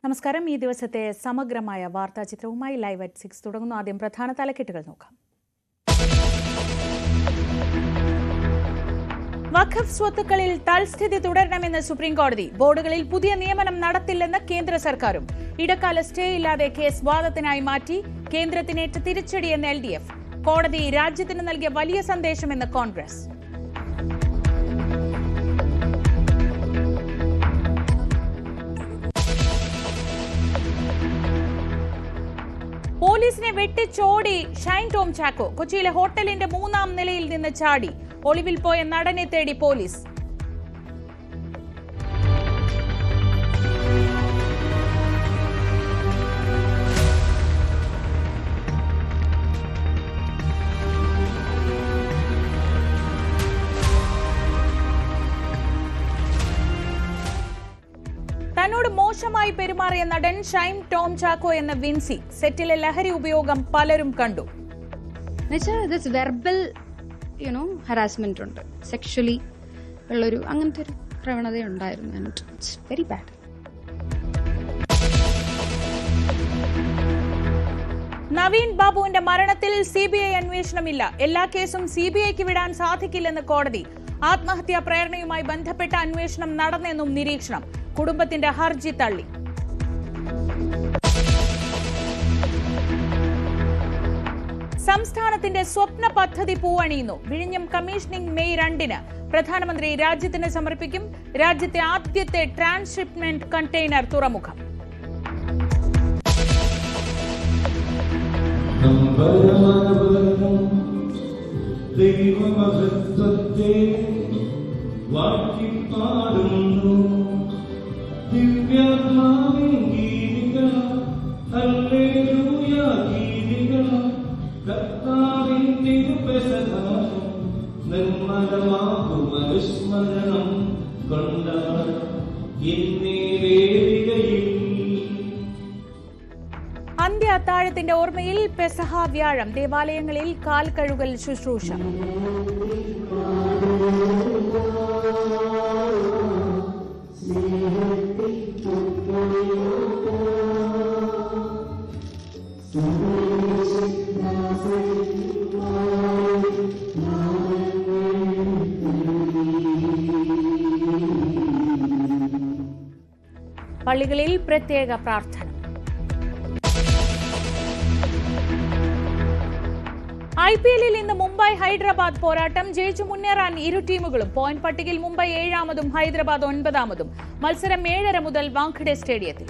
നമസ്കാരം. ഈ ദിവസത്തെ സമഗ്രമായ വാർത്താ ചിത്രവുമായി ലൈവ് അറ്റ് 6 തുടങ്ങുന്നു. ആദ്യം പ്രധാന തലക്കെട്ടുകൾ നോക്കാം. വഖഫ് സ്വത്തുക്കളിൽ തൽസ്ഥിതി തുടരണമെന്ന് സുപ്രീം കോടതി. ബോർഡുകളിൽ പുതിയ നിയമനം നടത്തില്ലെന്ന് കേന്ദ്ര സർക്കാരും. ഇടക്കാല സ്റ്റേ ഇല്ലാതെ കേസ് വാദത്തിനായി മാറ്റി. കേന്ദ്രത്തിനേറ്റ തിരിച്ചടിയെന്ന് LDF. കോടതി രാജ്യത്തിന് നൽകിയ വലിയ സന്ദേശമെന്ന് കോൺഗ്രസ്. പോലീസിനെ വെട്ടിച്ചോടി ഷൈൻ ടോം ചാക്കോ. കൊച്ചിയിലെ ഹോട്ടലിന്റെ 3ാം നിലയിൽ നിന്ന് ചാടി. ഒളിവിൽ പോയ നടനെ തേടി പോലീസ്. തന്നോട് മോശമായി പെരുമാറിയ നടൻ ഷൈൻ ടോം ചാക്കോ എന്ന വിൻസി. സെറ്റിലെ ലഹരി ഉപയോഗം പലരും കണ്ടു. വെർബൽ ഹറാസ്മെന്റ് ഉണ്ട്, സെക്ഷലി ഉള്ളൊരു അങ്ങനത്തെ ഒരു പ്രവണതയുണ്ടായിരുന്നു. Very bad. നവീൻ ബാബുവിന്റെ മരണത്തിൽ CBI അന്വേഷണമില്ല. എല്ലാ കേസും CBIക്ക് വിടാൻ സാധിക്കില്ലെന്ന് കോടതി. ആത്മഹത്യാ പ്രേരണയുമായി ബന്ധപ്പെട്ട അന്വേഷണം നടന്നെന്നും നിരീക്ഷണം. കുടുംബത്തിന്റെ ഹർജി തള്ളി. സംസ്ഥാനത്തിന്റെ സ്വപ്ന പദ്ധതി പൂവണിയുന്നു. വിഴിഞ്ഞം കമ്മീഷനിംഗ് മെയ് 2-ന്. പ്രധാനമന്ത്രി രാജ്യത്തിന് സമർപ്പിക്കും. രാജ്യത്തെ ആദ്യത്തെ ട്രാൻസ്ഷിപ്മെന്റ് കണ്ടെയ്നർ തുറമുഖം. അന്ത്യ അത്താഴത്തിന്റെ ഓർമ്മയിൽ പെസഹ വ്യാഴം. ദേവാലയങ്ങളിൽ കാൽ കഴുകൽ ശുശ്രൂഷ. പള്ളികളിൽ പ്രത്യേക പ്രാർത്ഥന. IPL-ൽ ഇന്ന് മുംബൈ ഹൈദരാബാദ് പോരാട്ടം. ജയിച്ചു മുന്നേറാൻ ഇരു ടീമുകളും. പോയിന്റ് പട്ടികയിൽ മുംബൈ 7-മതും ഹൈദരാബാദ് 9-മതും. മത്സരം 7:30 മുതൽ വാങ്കഡെ സ്റ്റേഡിയത്തിൽ.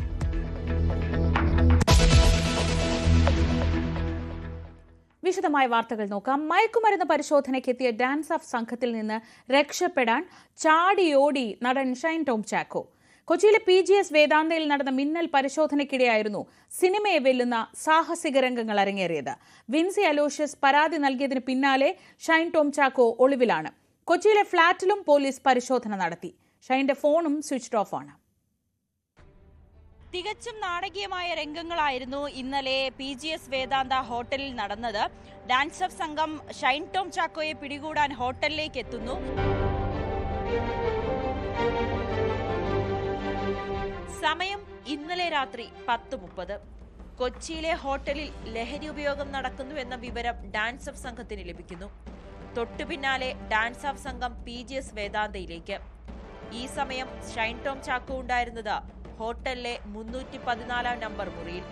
വിശദമായ വാർത്തകൾ നോക്കാം. മയക്കുമരുന്ന് പരിശോധനയ്ക്കെത്തിയ ഡാൻസ് ഓഫ് സംഘത്തിൽ നിന്ന് രക്ഷപ്പെടാൻ ചാടിയോടി നടൻ ഷൈൻ ടോം ചാക്കോ. കൊച്ചിയിലെ PGS വേദാന്തയിൽ നടന്ന മിന്നൽ പരിശോധനയ്ക്കിടെയായിരുന്നു സിനിമയെ വെല്ലുന്ന സാഹസിക രംഗങ്ങൾ അരങ്ങേറിയത്. വിൻസി അലോഷ്യസ് പരാതി നൽകിയതിന് പിന്നാലെ ഷൈൻ ടോം ചാക്കോ ഒളിവിലാണ്. കൊച്ചിയിലെ ഫ്ളാറ്റിലും പോലീസ് പരിശോധന നടത്തി. ഷൈന്റെ ഫോണും സ്വിച്ച്ഡ് ഓഫ് ആണ്. തികച്ചും നാടകീയമായ രംഗങ്ങളായിരുന്നു ഇന്നലെ PGS വേദാന്ത ഹോട്ടലിൽ നടന്നത്. ഡാൻസ് ഓഫ് സംഘം ഷൈൻ ടോം ചാക്കോയെ പിടികൂടാൻ ഹോട്ടലിലേക്ക് എത്തുന്നു. സമയം ഇന്നലെ രാത്രി 10:30. കൊച്ചിയിലെ ഹോട്ടലിൽ ലഹരി ഉപയോഗം നടക്കുന്നു എന്ന വിവരം ഡാൻസ് ഓഫ് സംഘത്തിന് ലഭിക്കുന്നു. തൊട്ടു പിന്നാലെ ഡാൻസ് ഓഫ് സംഘം PGS വേദാന്തയിലേക്ക്. ഈ സമയം ഷൈൻ ടോം ചാക്കോ ഉണ്ടായിരുന്നത് ഹോട്ടലിലെ 314-ാം നമ്പർ മുറിയിൽ.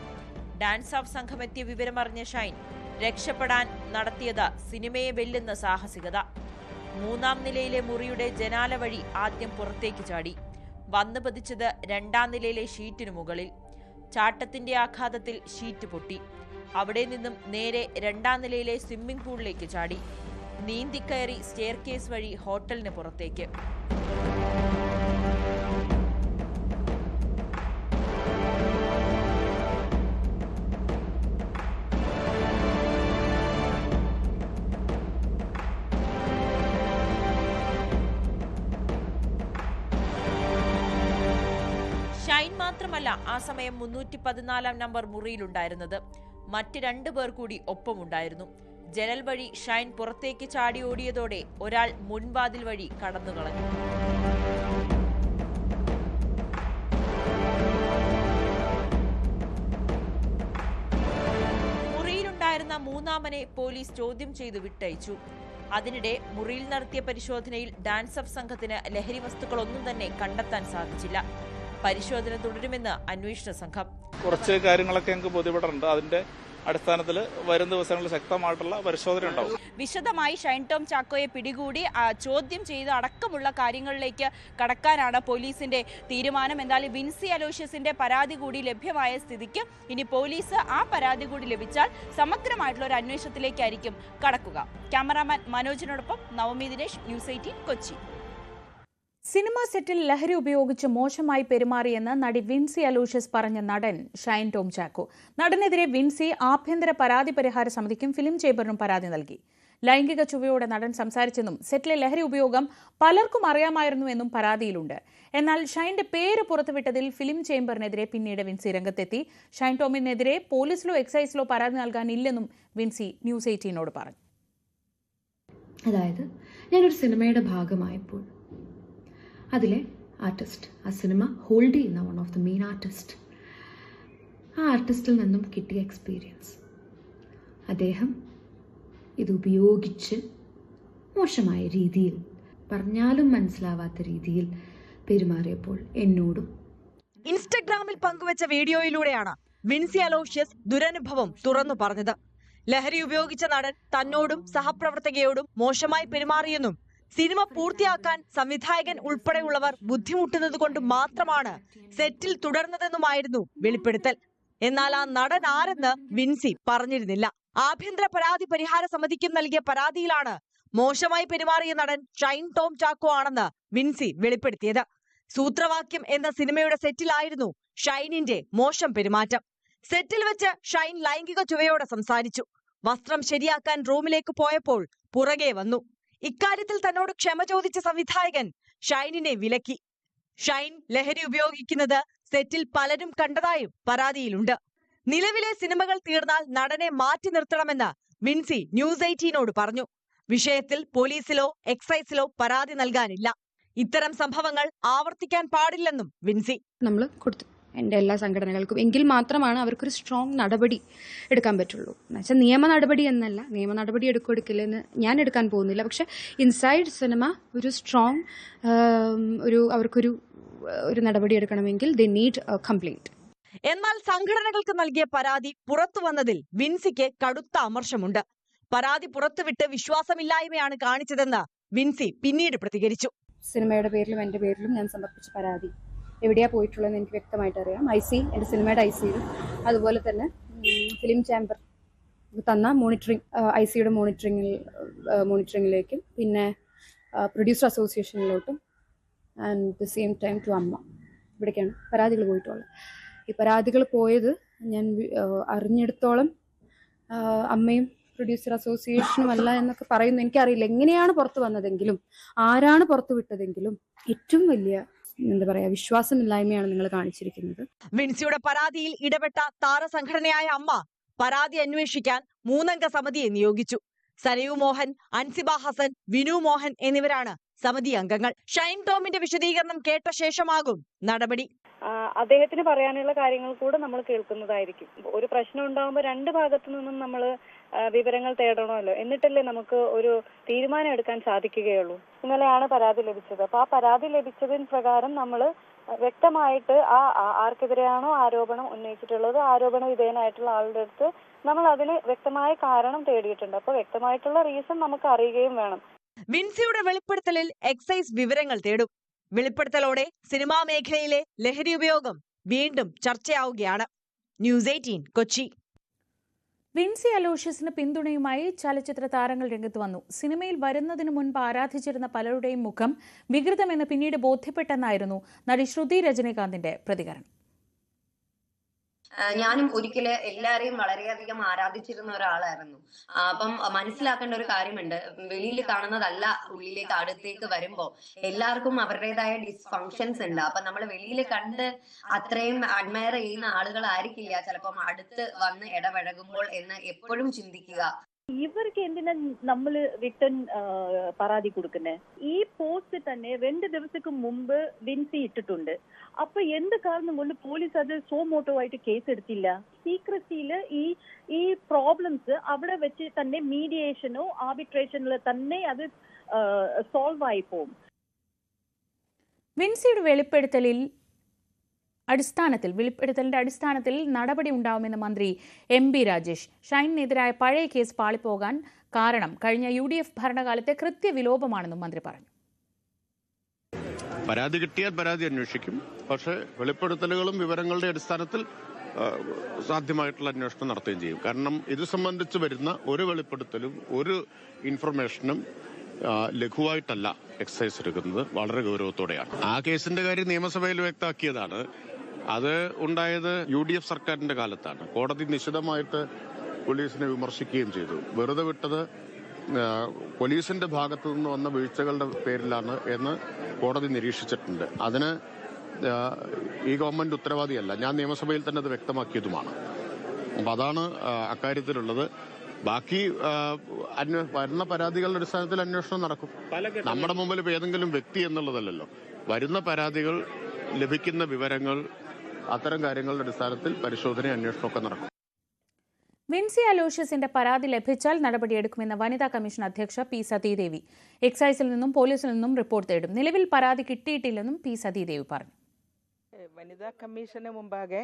ഡാൻസ് ഓഫ് സംഘം എത്തിയ വിവരമറിഞ്ഞ ഷൈൻ രക്ഷപ്പെടാൻ നടത്തിയത് സിനിമയെ വെല്ലുന്ന സാഹസികത. 3ാം നിലയിലെ മുറിയുടെ ജനാല വഴി ആദ്യം പുറത്തേക്ക് ചാടി. വന്നു പതിച്ചത് 2ാം നിലയിലെ ഷീറ്റിനു മുകളിൽ. ചാട്ടത്തിന്റെ ആഘാതത്തിൽ ഷീറ്റ് പൊട്ടി. അവിടെ നിന്നും നേരെ 2ാം നിലയിലെ സ്വിമ്മിംഗ് പൂളിലേക്ക് ചാടി. നീന്തിക്കയറി സ്റ്റെയർകേസ് വഴി ഹോട്ടലിന് പുറത്തേക്ക്. ഷൈൻ മാത്രമല്ല ആ സമയം 314-ാം നമ്പർ മുറിയിലുണ്ടായിരുന്നത്. മറ്റ് 2 പേർ കൂടി ഒപ്പമുണ്ടായിരുന്നു. ജനൽ വഴി ഷൈൻ പുറത്തേക്ക് ചാടി ഓടിയതോടെ ഒരാൾ മുൻവാതിൽ വഴി കടന്നുകളഞ്ഞു. എന്ന മൂന്നാമനെ പോലീസ് ചോദ്യം ചെയ്തു വിട്ടയച്ചു. അതിനിടെ മുറിയിൽ നടത്തിയ പരിശോധനയിൽ ഡാൻസ് ഓഫ് സംഘത്തിന് ലഹരി വസ്തുക്കളൊന്നും തന്നെ കണ്ടെത്താൻ സാധിച്ചില്ല. പരിശോധന തുടരുമെന്ന് അന്വേഷണ സംഘം. കുറച്ച് കാര്യങ്ങളൊക്കെ ഞങ്ങൾക്ക് ബോധ്യപ്പെട്ടിട്ടുണ്ട്. അതിന്റെ അടിസ്ഥാനത്തിൽ വരും ദിവസങ്ങളിൽ ശക്തമായിട്ടുള്ള പരിശോധന ഉണ്ടാവും. വിശദമായി ഷൈൻ ടോം ചാക്കോയെ പിടികൂടി ചോദ്യം ചെയ്ത് അടക്കമുള്ള കാര്യങ്ങളിലേക്ക് കടക്കാനാണ് പോലീസിന്റെ തീരുമാനം. എന്തായാലും വിൻസി അലോഷ്യസിന്റെ പരാതി കൂടി ലഭ്യമായ സ്ഥിതിക്ക് ഇനി പോലീസ് ആ പരാതി കൂടി ലഭിച്ചാൽ സമഗ്രമായിട്ടുള്ള ഒരു അന്വേഷണത്തിലേക്കായിരിക്കും കടക്കുക. ക്യാമറാമാൻ മനോജിനോടൊപ്പം നവമി ദിനേശ്, ന്യൂസ് 18 കൊച്ചി. സിനിമാ സെറ്റിൽ ലഹരി ഉപയോഗിച്ച് മോശമായി പെരുമാറിയെന്ന് നടി വിൻസി അലോഷ്യസ് പറഞ്ഞ നടൻ ഷൈൻ ടോം ചാക്കോ. നടനെതിരെ വിൻസി ആഭ്യന്തര പരാതി പരിഹാര സമിതിക്കും ഫിലിം ചേംബറിനും പരാതി നൽകി. ലൈംഗിക ചുവയോടെ നടൻ സംസാരിച്ചെന്നും സെറ്റിലെ ലഹരി ഉപയോഗം പലർക്കും അറിയാമായിരുന്നുവെന്നും പരാതിയിലുണ്ട്. എന്നാൽ ഷൈന്റെ പേര് പുറത്തുവിട്ടതിൽ ഫിലിം ചേംബറിനെതിരെ പിന്നീട് വിൻസി രംഗത്തെത്തി. ഷൈൻ ടോമിനെതിരെ പോലീസിലോ എക്സൈസിലോ പരാതി നൽകാനില്ലെന്നും വിൻസി ന്യൂസ് 18 പറഞ്ഞു. അതായത് ഞാനൊരു സിനിമയുടെ ഭാഗമായപ്പോൾ അതിലെ ആർട്ടിസ്റ്റ്, ആ സിനിമ ഹോൾഡ് ചെയ്യുന്ന one of the main artist, ആ ആർട്ടിസ്റ്റിൽ നിന്നും കിട്ടിയ എക്സ്പീരിയൻസ്, അദ്ദേഹം ഇത് ഉപയോഗിച്ച് മോശമായ രീതിയിൽ, പറഞ്ഞാലും മനസ്സിലാവാത്ത രീതിയിൽ പെരുമാറിയപ്പോൾ എന്നോടും. ഇൻസ്റ്റഗ്രാമിൽ പങ്കുവച്ച വീഡിയോയിലൂടെയാണ് വിൻസി അലോഷ്യസ് ദുരനുഭവം തുറന്നു പറഞ്ഞത്. ലഹരി ഉപയോഗിച്ച നടൻ തന്നോടും സഹപ്രവർത്തകയോടും മോശമായി പെരുമാറിയെന്നും സിനിമ പൂർത്തിയാക്കാൻ സംവിധായകൻ ഉൾപ്പെടെയുള്ളവർ ബുദ്ധിമുട്ടുന്നത് കൊണ്ട് മാത്രമാണ് സെറ്റിൽ തുടർന്നതെന്നുമായിരുന്നു വെളിപ്പെടുത്തൽ. എന്നാൽ ആ നടൻ ആരെന്ന് വിൻസി പറഞ്ഞിരുന്നില്ല. ആഭ്യന്തര പരാതി പരിഹാര സമിതിക്കും നൽകിയ പരാതിയിലാണ് മോശമായി പെരുമാറിയ നടൻ ഷൈൻ ടോം ചാക്കോ ആണെന്ന് വിൻസി വെളിപ്പെടുത്തിയത്. സൂത്രവാക്യം എന്ന സിനിമയുടെ സെറ്റിലായിരുന്നു ഷൈനിന്റെ മോശം പെരുമാറ്റം. സെറ്റിൽ വെച്ച് ഷൈൻ ലൈംഗിക ചുവയോടെ സംസാരിച്ചു. വസ്ത്രം ശരിയാക്കാൻ റൂമിലേക്ക് പോയപ്പോൾ പുറകെ വന്നു. ഇക്കാര്യത്തിൽ തന്നോട് ക്ഷമ ചോദിച്ച സംവിധായകൻ ഷൈനിനെ വിലക്കി. ഷൈൻ ലഹരി ഉപയോഗിക്കുന്നത് സെറ്റിൽ പലരും കണ്ടതായും പരാതിയിലുണ്ട്. നിലവിലെ സിനിമകൾ തീർന്നാൽ നടനെ മാറ്റി നിർത്തണമെന്ന് വിൻസി ന്യൂസ് 18 പറഞ്ഞു. വിഷയത്തിൽ പോലീസിലോ എക്സൈസിലോ പരാതി നൽകാനില്ല. ഇത്തരം സംഭവങ്ങൾ ആവർത്തിക്കാൻ പാടില്ലെന്നും വിൻസി. നമ്മൾ കൊടുത്തു എൻ്റെ എല്ലാ സംഘടനകൾക്കും. എങ്കിൽ മാത്രമാണ് അവർക്കൊരു സ്ട്രോങ് നടപടി എടുക്കാൻ പറ്റുള്ളൂ. എന്നുവെച്ചാൽ നിയമ നടപടി എന്നല്ല, നിയമ നടപടി എടുക്കില്ലെന്ന് ഞാൻ എടുക്കാൻ പോകുന്നില്ല. പക്ഷെ ഇൻസൈഡ് സിനിമ ഒരു സ്ട്രോങ് അവർക്കൊരു നടപടി എടുക്കണമെങ്കിൽ ദേ നീഡ് കംപ്ലീറ്റ്. എന്നാൽ സംഘടനകൾക്ക് നൽകിയ പരാതി പുറത്തു വന്നതിൽ വിൻസിക്ക് കടുത്ത അമർഷമുണ്ട്. പരാതി പുറത്തുവിട്ട് വിശ്വാസമില്ലായ്മയാണ് കാണിച്ചതെന്ന് വിൻസി പിന്നീട് പ്രതികരിച്ചു. സിനിമയുടെ പേരിലും എൻ്റെ പേരിലും ഞാൻ സമർപ്പിച്ച പരാതി എവിടെയാണ് പോയിട്ടുള്ളതെന്ന് എനിക്ക് വ്യക്തമായിട്ട് അറിയാം. എൻ്റെ സിനിമയുടെ IC-യിലും അതുപോലെ തന്നെ ഫിലിം ചേംബർ തന്ന മോണിറ്ററിംഗ്, IC-യുടെ മോണിറ്ററിംഗിലേക്കും പിന്നെ പ്രൊഡ്യൂസർ അസോസിയേഷനിലോട്ടും and the same time to Amma, ഇവിടേക്കാണ് പരാതികൾ പോയിട്ടുള്ളത്. ഈ പരാതികൾ പോയത് ഞാൻ അറിഞ്ഞെടുത്തോളം അമ്മയും പ്രൊഡ്യൂസർ അസോസിയേഷനും അല്ല എന്നൊക്കെ പറയുന്നു. എനിക്കറിയില്ല എങ്ങനെയാണ് പുറത്തു വന്നതെങ്കിലും ആരാണ് പുറത്തു വിട്ടതെങ്കിലും ഏറ്റവും വലിയ വിശ്വാസമില്ലായ്മയാണ് നിങ്ങൾ കാണിച്ചിരിക്കുന്നത്. വിൻസിയുടെ പരാതിയിൽ ഇടപെട്ട താരസംഘടനയായ അമ്മ പരാതി അന്വേഷിക്കാൻ 3-അംഗ സമിതിയെ നിയോഗിച്ചു. സനയു മോഹൻ, അൻസിബ ഹസൻ, വിനു മോഹൻ എന്നിവരാണ് സമിതി അംഗങ്ങൾ. ഷൈൻ ടോമിന്റെ വിശദീകരണം കേട്ട ശേഷമാകും നടപടി. അദ്ദേഹത്തിന് പറയാനുള്ള കാര്യങ്ങൾ കൂടെ നമ്മൾ കേൾക്കുന്നതായിരിക്കും. ഒരു പ്രശ്നം ഉണ്ടാകുമ്പോൾ രണ്ട് ഭാഗത്തു നിന്നും നമ്മൾ വിവരങ്ങൾ തേടണമല്ലോ, എന്നിട്ടല്ലേ നമുക്ക് ഒരു തീരുമാനം എടുക്കാൻ സാധിക്കുകയുള്ളൂ. ഇന്നലെയാണ് പരാതി ലഭിച്ചത്. അപ്പൊ ആ പരാതി ലഭിച്ചതിന് പ്രകാരം നമ്മൾ വ്യക്തമായിട്ട് ആർക്കെതിരെയാണോ ആരോപണം ഉന്നയിച്ചിട്ടുള്ളത്, ആരോപണ വിധേയനായിട്ടുള്ള ആളുടെ അടുത്ത് നമ്മൾ അതിന് വ്യക്തമായ കാരണം തേടിയിട്ടുണ്ട്. അപ്പൊ വ്യക്തമായിട്ടുള്ള റീസൺ നമുക്ക് അറിയുകയും വേണം. വിൻസിയുടെ വെളിപ്പെടുത്തലിൽ എക്സൈസ് വിവരങ്ങൾ തേടും. വെളിപ്പെടുത്തലോടെ സിനിമാ മേഖലയിലെ ലഹരി ഉപയോഗം വീണ്ടും ചർച്ചയാവുകയാണ്. ന്യൂസ് 18 കൊച്ചി. വിൻസി അലോഷ്യസിന് പിന്തുണയുമായി ചലച്ചിത്ര താരങ്ങൾ രംഗത്ത് വന്നു. സിനിമയിൽ വരുന്നതിന് മുൻപ് ആരാധിച്ചിരുന്ന പലരുടെയും മുഖം വികൃതമെന്ന് പിന്നീട് ബോധ്യപ്പെട്ടെന്നായിരുന്നു നടി ശ്രുതി രജനീകാന്തിന്റെ പ്രതികരണം. ഞാനും ഒരിക്കല് എല്ലാരെയും വളരെയധികം ആരാധിച്ചിരുന്ന ഒരാളായിരുന്നു. അപ്പം മനസ്സിലാക്കേണ്ട ഒരു കാര്യമുണ്ട്, വെളിയിൽ കാണുന്നതല്ല ഉള്ളിലേക്ക് അടുത്തേക്ക് വരുമ്പോ എല്ലാവർക്കും അവരുടേതായ ഡിസ്ഫങ്ഷൻസ് ഉണ്ട്. അപ്പൊ നമ്മൾ വെളിയിൽ കണ്ട് അത്രയും അഡ്മയർ ചെയ്യുന്ന ആളുകളായിരിക്കില്ല ചിലപ്പം അടുത്ത് വന്ന് ഇടപഴകുമ്പോൾ എന്ന് എപ്പോഴും ചിന്തിക്കുക. ഇവർക്ക് എന്തിനാ നമ്മൾ റിട്ടേൺ പരാതി കൊടുക്കുന്നത്? ഈ പോസ്റ്റ് തന്നെ 2 ദിവസത്തിന് മുമ്പ് വിൻസി ഇട്ടിട്ടുണ്ട്. അപ്പൊ എന്ത് കാരണം കൊണ്ട് പോലീസ് അത് സോ മോട്ടോ ആയിട്ട് കേസ് എടുത്തില്ല? സീക്രസിയിൽ ഈ പ്രോബ്ലംസ് അവിടെ വെച്ച് തന്നെ മീഡിയേഷനോ ആർബിട്രേഷനിലോ തന്നെ അത് സോൾവ് ആയി പോകും. വിൻസിയുടെ വെളിപ്പെടുത്തലിന്റെ അടിസ്ഥാനത്തിൽ നടപടി ഉണ്ടാവുമെന്ന് മന്ത്രി MP രാജേഷ്. ഷൈനിനെതിരായ പഴയ കേസ് പാളിപ്പോകാൻ കാരണം കഴിഞ്ഞ UDF ഭരണകാലത്തെ കൃത്യവിലോപമാണെന്നും മന്ത്രി പറഞ്ഞു. പരാതി കിട്ടിയാൽ പരാതി അന്വേഷിക്കും. പക്ഷേ വെളിപ്പെടുത്തലുകളും വിവരങ്ങളുടെ അടിസ്ഥാനത്തിൽ സാധ്യമായിട്ടുള്ള അന്വേഷണം നടത്തുകയും ചെയ്യും. കാരണം ഇത് സംബന്ധിച്ച് വരുന്ന ഒരു വെളിപ്പെടുത്തലും ഒരു ഇൻഫർമേഷനും ലഘുവായിട്ടല്ല എക്സൈസ് എടുക്കുന്നത്, വളരെ ഗൗരവത്തോടെയാണ്. ആ കേസിന്റെ കാര്യം നിയമസഭയിൽ വ്യക്തമാക്കിയതാണ്. അത് ഉണ്ടായത് UDF സർക്കാരിന്റെ കാലത്താണ്. കോടതി നിശിതമായിട്ട് പോലീസിനെ വിമർശിക്കുകയും ചെയ്തു. വെറുതെ വിട്ടത് പോലീസിന്റെ ഭാഗത്തു നിന്ന് വന്ന വീഴ്ചകളുടെ പേരിലാണ് എന്ന് കോടതി നിരീക്ഷിച്ചിട്ടുണ്ട്. അതിന് ഈ ഗവൺമെന്റ് ഉത്തരവാദിയല്ല. ഞാൻ നിയമസഭയിൽ തന്നെ അത് വ്യക്തമാക്കിയതുമാണ്. അപ്പം അതാണ് അക്കാര്യത്തിലുള്ളത്. ബാക്കി വരുന്ന പരാതികളുടെ അടിസ്ഥാനത്തിൽ അന്വേഷണം നടക്കും. നമ്മുടെ മുമ്പിൽ ഏതെങ്കിലും വ്യക്തി എന്നുള്ളതല്ലല്ലോ. വരുന്ന പരാതികൾ, ലഭിക്കുന്ന വിവരങ്ങൾ, അത്തരം കാര്യങ്ങളുടെ അടിസ്ഥാനത്തിൽ പരിശോധന, അന്വേഷണമൊക്കെ നടക്കും. വിൻസി അലോഷ്യസിന്റെ പരാതി ലഭിച്ചാൽ നടപടിയെടുക്കുമെന്ന് വനിതാ കമ്മീഷൻ അധ്യക്ഷ P. സതീദേവി. എക്സൈസിൽ നിന്നും പോലീസിൽ നിന്നും റിപ്പോർട്ട് തേടും. നിലവിൽ പരാതി കിട്ടിയിട്ടില്ലെന്നും P. സതീദേവി പറഞ്ഞു. വനിതാ കമ്മീഷന് മുമ്പാകെ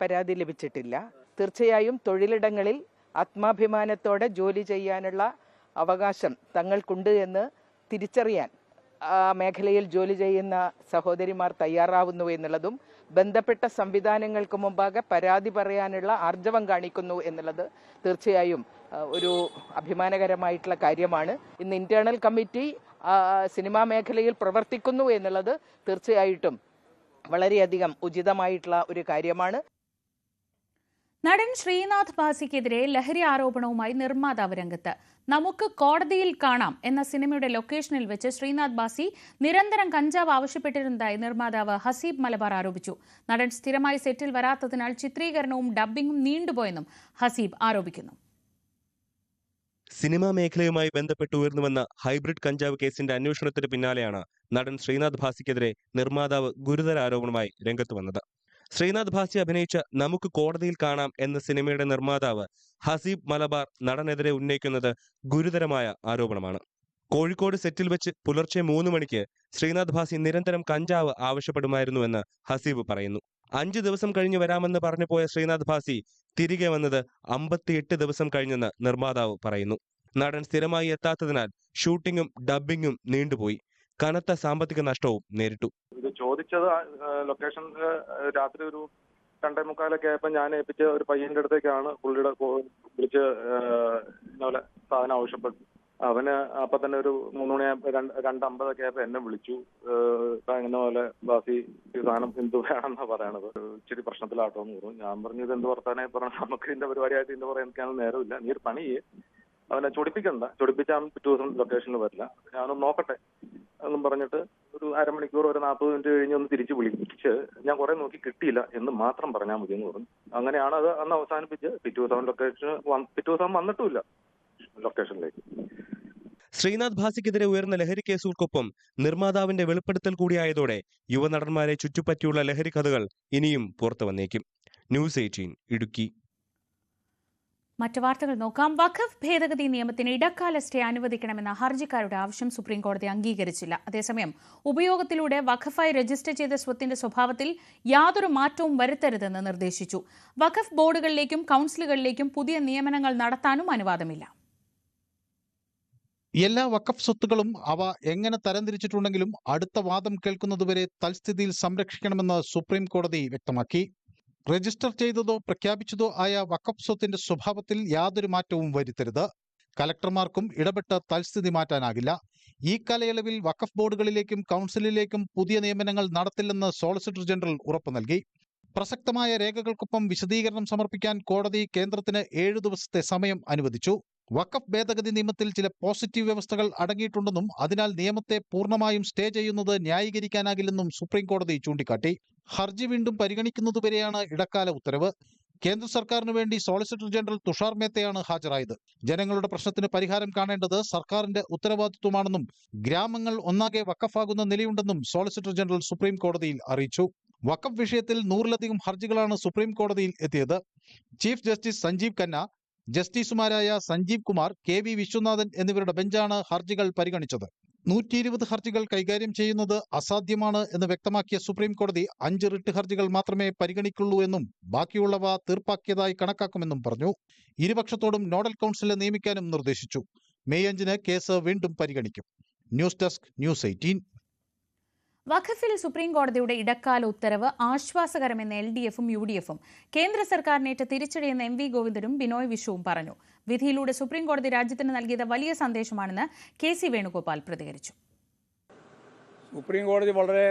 പരാതി ലഭിച്ചിട്ടില്ല. തീർച്ചയായും തൊഴിലിടങ്ങളിൽ ആത്മാഭിമാനത്തോടെ ജോലി ചെയ്യാനുള്ള അവകാശം തങ്ങൾക്കുണ്ട് എന്ന് തിരിച്ചറിയാൻ ആ മേഖലയിൽ ജോലി ചെയ്യുന്ന സഹോദരിമാർ തയ്യാറാവുന്നു എന്നുള്ളതും ബന്ധപ്പെട്ട സംവിധാനങ്ങൾക്ക് മുമ്പാകെ പരാതി പറയാനുള്ള ആർജവം കാണിക്കുന്നു എന്നുള്ളത് തീർച്ചയായും ഒരു അഭിമാനകരമായിട്ടുള്ള കാര്യമാണ്. ഇന്ന് ഇന്റേണൽ കമ്മിറ്റി സിനിമാ മേഖലയിൽ പ്രവർത്തിക്കുന്നു എന്നുള്ളത് തീർച്ചയായിട്ടും വളരെയധികം ഉചിതമായിട്ടുള്ള ഒരു കാര്യമാണ്. നടൻ ശ്രീനാഥ് ഭാസിക്കെതിരെ ലഹരി ആരോപണവുമായി നിർമ്മാതാവ് രംഗത്ത്. നമുക്ക് കോടതിയിൽ കാണാം എന്ന സിനിമയുടെ ലൊക്കേഷനിൽ വെച്ച് ശ്രീനാഥ് ഭാസി നിരന്തരം കഞ്ചാവ് ആവശ്യപ്പെട്ടിരുന്നതായി നിർമ്മാതാവ് ഹസീബ് മലബാർ ആരോപിച്ചു. നടൻ സ്ഥിരമായി സെറ്റിൽ വരാത്തതിനാൽ ചിത്രീകരണവും ഡബ്ബിംഗും നീണ്ടുപോയെന്നും ഹസീബ് ആരോപിക്കുന്നു. സിനിമാ മേഖലയുമായി ബന്ധപ്പെട്ട് ഉയർന്നുവന്ന ഹൈബ്രിഡ് കഞ്ചാവ് കേസിന്റെ അന്വേഷണത്തിന് പിന്നാലെയാണ് നടൻ ശ്രീനാഥ് ഭാസിക്കെതിരെ നിർമ്മാതാവ് ഗുരുതര ആരോപണവുമായി രംഗത്ത് വന്നത്. ശ്രീനാഥ് ഭാസി അഭിനയിച്ച നമുക്ക് കോടതിയിൽ കാണാം എന്ന സിനിമയുടെ നിർമ്മാതാവ് ഹസീബ് മലബാർ നടനെതിരെ ഉന്നയിക്കുന്നത് ഗുരുതരമായ ആരോപണമാണ്. കോഴിക്കോട് സെറ്റിൽ വെച്ച് പുലർച്ചെ 3 മണിക്ക് ശ്രീനാഥ് ഭാസി നിരന്തരം കഞ്ചാവ് ആവശ്യപ്പെടുമായിരുന്നുവെന്ന് ഹസീബ് പറയുന്നു. 5 ദിവസം കഴിഞ്ഞ് വരാമെന്ന് പറഞ്ഞു പോയ ശ്രീനാഥ് ഭാസി തിരികെ വന്നത് 58 ദിവസം കഴിഞ്ഞെന്ന് നിർമ്മാതാവ് പറയുന്നു. നടൻ സ്ഥിരമായി എത്താത്തതിനാൽ ഷൂട്ടിങ്ങും ഡബ്ബിങ്ങും നീണ്ടുപോയി. കനത്ത സാമ്പത്തിക നഷ്ടവും നേരിട്ടു. ഇത് ചോദിച്ചത് ലൊക്കേഷനിൽ രാത്രി ഒരു 2:45 ആയപ്പോൾ ഞാൻ ഏൽപ്പിച്ച ഒരു പയ്യന്റെ അടുത്തേക്കാണ് പുള്ളിയുടെ വിളിച്ച് ഇന്നലെ സാധനം ആവശ്യപ്പെട്ടു. അവന് അപ്പൊ തന്നെ ഒരു 3 മണിയായപ്പോൾ 2:50 ആയപ്പോൾ എന്നെ വിളിച്ചു. ഇന്ന പോലെ ബാസി ഈ സാധനം എന്ത് വേണമെന്നാ പറയണത്, ഇച്ചിരി പ്രശ്നത്തിലാട്ടോ എന്ന് പറഞ്ഞു. ഞാൻ പറഞ്ഞു ഇത് എന്ത് വർത്താനായി പറഞ്ഞു, നമുക്ക് ഇതിന്റെ പരിപാടിയായിട്ട് ഇതിന്റെ പറയാൻ എനിക്കാണ് നേരമില്ല, നീ ഒരു പണി ചെയ്യേ, അവനെ ചൊടിപ്പിച്ചാൽ പിറ്റേ ദിവസം ലൊക്കേഷനിൽ വരില്ല, ഞാനൊന്ന് നോക്കട്ടെ എന്നും പറഞ്ഞിട്ട് ഒരു അരമണിക്കൂർ ഒരു 40 മിനിറ്റ് കഴിഞ്ഞ് ഒന്ന് തിരിച്ച് വിളിച്ച് ഞാൻ കുറെ നോക്കി കിട്ടിയില്ല എന്ന് മാത്രം പറഞ്ഞാൽ മതി എന്ന് പറഞ്ഞു. അങ്ങനെയാണ് അത് അന്ന് അവസാനിപ്പിച്ച് പിറ്റേ ദിവസം വന്നിട്ടുമില്ല ലൊക്കേഷനിലേക്ക്. ശ്രീനാഥ് ഭാസിക്കെതിരെ ഉയർന്ന ലഹരി കേസുകൾക്കൊപ്പം നിർമ്മാതാവിന്റെ വെളിപ്പെടുത്തൽ കൂടിയായതോടെ യുവനടന്മാരെ ചുറ്റിപ്പറ്റിയുള്ള ലഹരി കഥകൾ ഇനിയും പുറത്തു വന്നേക്കും. ന്യൂസ് 18 ഇടുക്കി. മറ്റു വാർത്തകൾ നോക്കാം. വഖഫ് ഭേദഗതി നിയമത്തിന് ഇടക്കാല സ്റ്റേ അനുവദിക്കണമെന്ന ഹർജിക്കാരുടെ ആവശ്യം സുപ്രീംകോടതി അംഗീകരിച്ചില്ല. അതേസമയം ഉപയോഗത്തിലൂടെ വഖഫായി രജിസ്റ്റർ ചെയ്ത സ്വത്തിന്റെ സ്വഭാവത്തിൽ യാതൊരു മാറ്റവും വരുത്തരുതെന്ന് നിർദ്ദേശിച്ചു. വഖഫ് ബോർഡുകളിലേക്കും കൌൺസിലുകളിലേക്കും പുതിയ നിയമനങ്ങൾ നടത്താനും അനുവാദമില്ല. എല്ലാ വഖഫ് സ്വത്തുക്കളും അവ എങ്ങനെ തരംതിരിച്ചിട്ടുണ്ടെങ്കിലും അടുത്ത വാദം കേൾക്കുന്നതുവരെ തൽസ്ഥിതിയിൽ സംരക്ഷിക്കണമെന്ന് സുപ്രീം കോടതി വ്യക്തമാക്കി. രജിസ്റ്റർ ചെയ്തതോ പ്രഖ്യാപിച്ചതോ ആയ വഖഫ് സ്വത്തിന്റെ സ്വഭാവത്തിൽ യാതൊരു മാറ്റവും വരുത്തരുത്. കലക്ടർമാർക്കും ഇടപെട്ട് തൽസ്ഥിതി മാറ്റാനാകില്ല. ഈ കാലയളവിൽ വഖഫ് ബോർഡുകളിലേക്കും കൗൺസിലിലേക്കും പുതിയ നിയമനങ്ങൾ നടത്തില്ലെന്ന് സോളിസിറ്റർ ജനറൽ ഉറപ്പു നൽകി. പ്രസക്തമായ രേഖകൾക്കൊപ്പം വിശദീകരണം സമർപ്പിക്കാൻ കോടതി കേന്ദ്രത്തിന് 7 ദിവസത്തെ സമയം അനുവദിച്ചു. വഖഫ് ഭേദഗതി നിയമത്തിൽ ചില പോസിറ്റീവ് വ്യവസ്ഥകൾ അടങ്ങിയിട്ടുണ്ടെന്നും അതിനാൽ നിയമത്തെ പൂർണ്ണമായും സ്റ്റേ ചെയ്യുന്നത് ന്യായീകരിക്കാനാകില്ലെന്നും സുപ്രീം കോടതി ചൂണ്ടിക്കാട്ടി. ഹർജി വീണ്ടും പരിഗണിക്കുന്നതുവരെയാണ് ഇടക്കാല ഉത്തരവ്. കേന്ദ്ര സർക്കാരിന് വേണ്ടി സോളിസിറ്റർ ജനറൽ തുഷാർ മേത്തയാണ് ഹാജരായത്. ജനങ്ങളുടെ പ്രശ്നത്തിന് പരിഹാരം കാണേണ്ടത് സർക്കാരിന്റെ ഉത്തരവാദിത്വമാണെന്നും ഗ്രാമങ്ങൾ ഒന്നാകെ വഖഫാകുന്ന നിലയുണ്ടെന്നും സോളിസിറ്റർ ജനറൽ സുപ്രീം കോടതിയിൽ അറിയിച്ചു. വഖഫ് വിഷയത്തിൽ 100-ലധികം ഹർജികളാണ് സുപ്രീം കോടതിയിൽ എത്തിയത്. ചീഫ് ജസ്റ്റിസ് സഞ്ജീവ് ഖന്ന, ജസ്റ്റിസുമാരായ സഞ്ജീവ് കുമാർ, KV വിശ്വനാഥൻ എന്നിവരുടെ ബെഞ്ചാണ് ഹർജികൾ പരിഗണിച്ചത്. 120 ഹർജികൾ കൈകാര്യം ചെയ്യുന്നത് അസാധ്യമാണ് എന്ന് വ്യക്തമാക്കിയ സുപ്രീം കോടതി 5 റിട്ട് ഹർജികൾ മാത്രമേ പരിഗണിക്കുള്ളൂ എന്നും ബാക്കിയുള്ളവ തീർപ്പാക്കിയതായി കണക്കാക്കുമെന്നും പറഞ്ഞു. ഇരുപക്ഷത്തോടും നോഡൽ കൗൺസിലെ നിയമിക്കാനും നിർദ്ദേശിച്ചു. മെയ് 5-ന് കേസ് വീണ്ടും പരിഗണിക്കും. News desk, news 18. വഖഫിൽ സുപ്രീം കോടതിയുടെ ഇടക്കാല ഉത്തരവ് ആശ്വാസകരമെന്ന് LDFും UDFും കേന്ദ്ര സർക്കാരിനേറ്റ തിരിച്ചടിയെന്ന് MV ഗോവിന്ദനും ബിനോയ് വിശ്വവും പറഞ്ഞു. വിധിയിലൂടെ സുപ്രീം കോടതി രാജ്യത്തിന് നൽകിയത് വലിയ സന്ദേശമാണെന്ന് KC വേണുഗോപാൽ പ്രതികരിച്ചു. സുപ്രീം കോടതി വളരെ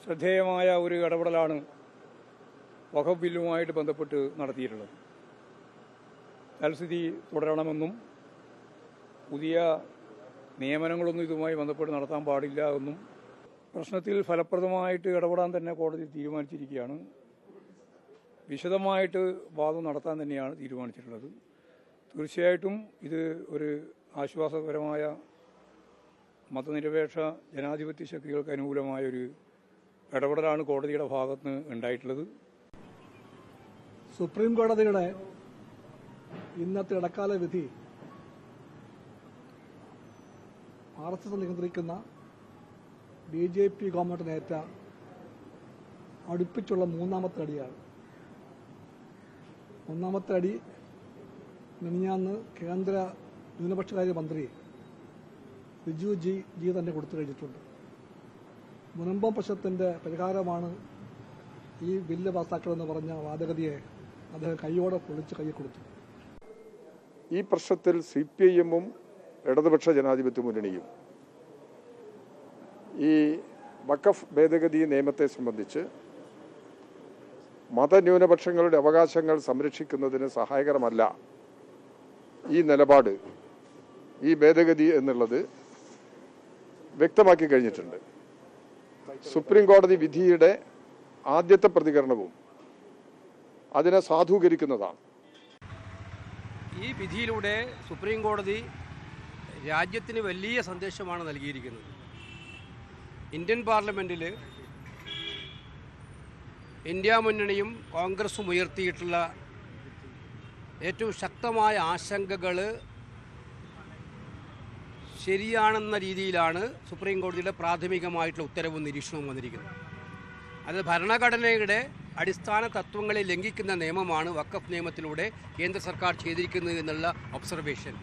ശ്രദ്ധേയമായ ഒരു ഇടപെടലാണ് വഖഫ് ബില്ലുമായിട്ട് ബന്ധപ്പെട്ട് നടത്തിയിട്ടുള്ളത്. തൽസ്ഥിതി തുടരണമെന്നും പുതിയ നിയമനങ്ങളൊന്നും ഇതുമായി ബന്ധപ്പെട്ട് നടത്താൻ പാടില്ല എന്നും പ്രശ്നത്തിൽ ഫലപ്രദമായിട്ട് ഇടപെടാൻ തന്നെ കോടതി തീരുമാനിച്ചിരിക്കുകയാണ്. വിശദമായിട്ട് വാദം നടത്താൻ തന്നെയാണ് തീരുമാനിച്ചിട്ടുള്ളത്. തീർച്ചയായിട്ടും ഇത് ഒരു ആശ്വാസകരമായ മതനിരപേക്ഷ ജനാധിപത്യ ശക്തികൾക്ക് അനുകൂലമായൊരു ഇടപെടലാണ് കോടതിയുടെ ഭാഗത്ത് നിന്ന് ഉണ്ടായിട്ടുള്ളത്. സുപ്രീം കോടതിയുടെ ഇന്നത്തെ ഇടക്കാല വിധി RSS നിയന്ത്രിക്കുന്ന BJP ഗവൺമെന്റിനേറ്റ അടുപ്പിച്ചുള്ള മൂന്നാമത്തെ അടിയാണ്. ഒന്നാമത്തെ അടി മിനിഞ്ഞാന്ന് കേന്ദ്ര ന്യൂനപക്ഷകാര്യ മന്ത്രി റിജു ജി തന്നെ കൊടുത്തു കഴിഞ്ഞിട്ടുണ്ട്. മുനമ്പം പ്രശ്നത്തിന്റെ പരിഹാരമാണ് ഈ ബില്ല് പാസ്സാക്കണമെന്ന് പറഞ്ഞ വാദഗതിയെ അദ്ദേഹം കൈയോടെ പൊളിച്ച് കൈ കൊടുത്തു. ഈ പ്രശ്നത്തിൽ CPIM-ഉം ഇടതുപക്ഷ ജനാധിപത്യ മുന്നണിയും ഈ വഖഫ് ഭേദഗതി നിയമത്തെ സംബന്ധിച്ച് മതന്യൂനപക്ഷങ്ങളുടെ അവകാശങ്ങൾ സംരക്ഷിക്കുന്നതിന് സഹായകരമല്ല ഈ നിലപാട്, ഈ ഭേദഗതി എന്നുള്ളത് വ്യക്തമാക്കി കഴിഞ്ഞിട്ടുണ്ട്. സുപ്രീം കോടതി വിധിയുടെ ആദ്യത്തെ പ്രതികരണവും അതിനെ സാധൂകരിക്കുന്നതാണ്. ഈ വിധിയിലൂടെ സുപ്രീം കോടതി രാജ്യത്തിന് വലിയ സന്ദേശമാണ് നൽകിയിരിക്കുന്നത്. ഇന്ത്യൻ പാർലമെൻറ്റിൽ ഇന്ത്യ മുന്നണിയും കോൺഗ്രസും ഉയർത്തിയിട്ടുള്ള ഏറ്റവും ശക്തമായ ആശങ്കകൾ ശരിയാണെന്ന രീതിയിലാണ് സുപ്രീം കോടതിയുടെ പ്രാഥമികമായിട്ടുള്ള ഉത്തരവും നിരീക്ഷണവും വന്നിരിക്കുന്നത്. അത് ഭരണഘടനയുടെ അടിസ്ഥാന തത്വങ്ങളെ ലംഘിക്കുന്ന നിയമമാണ് വഖഫ് നിയമത്തിലൂടെ കേന്ദ്ര സർക്കാർ ചെയ്തിരിക്കുന്നത് എന്നുള്ള ഒബ്സർവേഷൻ.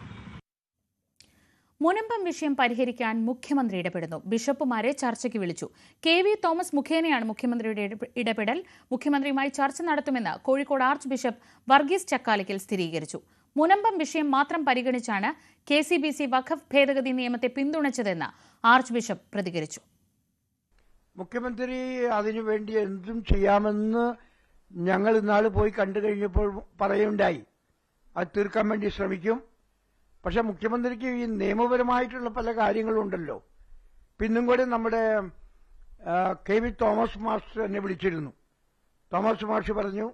മുനമ്പം വിഷയം പരിഹരിക്കാൻ മുഖ്യമന്ത്രി ഇടപെടുന്നു. ബിഷപ്പുമാരെ ചർച്ചയ്ക്ക് വിളിച്ചു. KV തോമസ് മുഖേനയാണ് മുഖ്യമന്ത്രിയുടെ ഇടപെടൽ. മുഖ്യമന്ത്രിയുമായി ചർച്ച നടത്തുമെന്ന് കോഴിക്കോട് ആർച്ച് ബിഷപ്പ് വർഗീസ് ചക്കാലയ്ക്കൽ സ്ഥിരീകരിച്ചു. മുനമ്പം വിഷയം മാത്രം പരിഗണിച്ചാണ് KCBC വഖഫ് ഭേദഗതി നിയമത്തെ പിന്തുണച്ചതെന്ന് ആർച്ച് ബിഷപ്പ് പ്രതികരിച്ചു. മുഖ്യമന്ത്രി അതിനുവേണ്ടി എന്തും ചെയ്യാമെന്ന് ഞങ്ങൾ ഇന്നാൾ പോയി കണ്ടു കഴിഞ്ഞപ്പോൾ പറയുണ്ടായി. അത് തീർക്കാൻ വേണ്ടി ശ്രമിക്കും. പക്ഷെ മുഖ്യമന്ത്രിക്ക് ഈ നിയമപരമായിട്ടുള്ള പല കാര്യങ്ങളുണ്ടല്ലോ. പിന്നും കൂടി നമ്മുടെ KV തോമസ് മാസ്റ്റർ എന്നെ വിളിച്ചിരുന്നു. തോമസ് മാസ്റ്റർ പറഞ്ഞു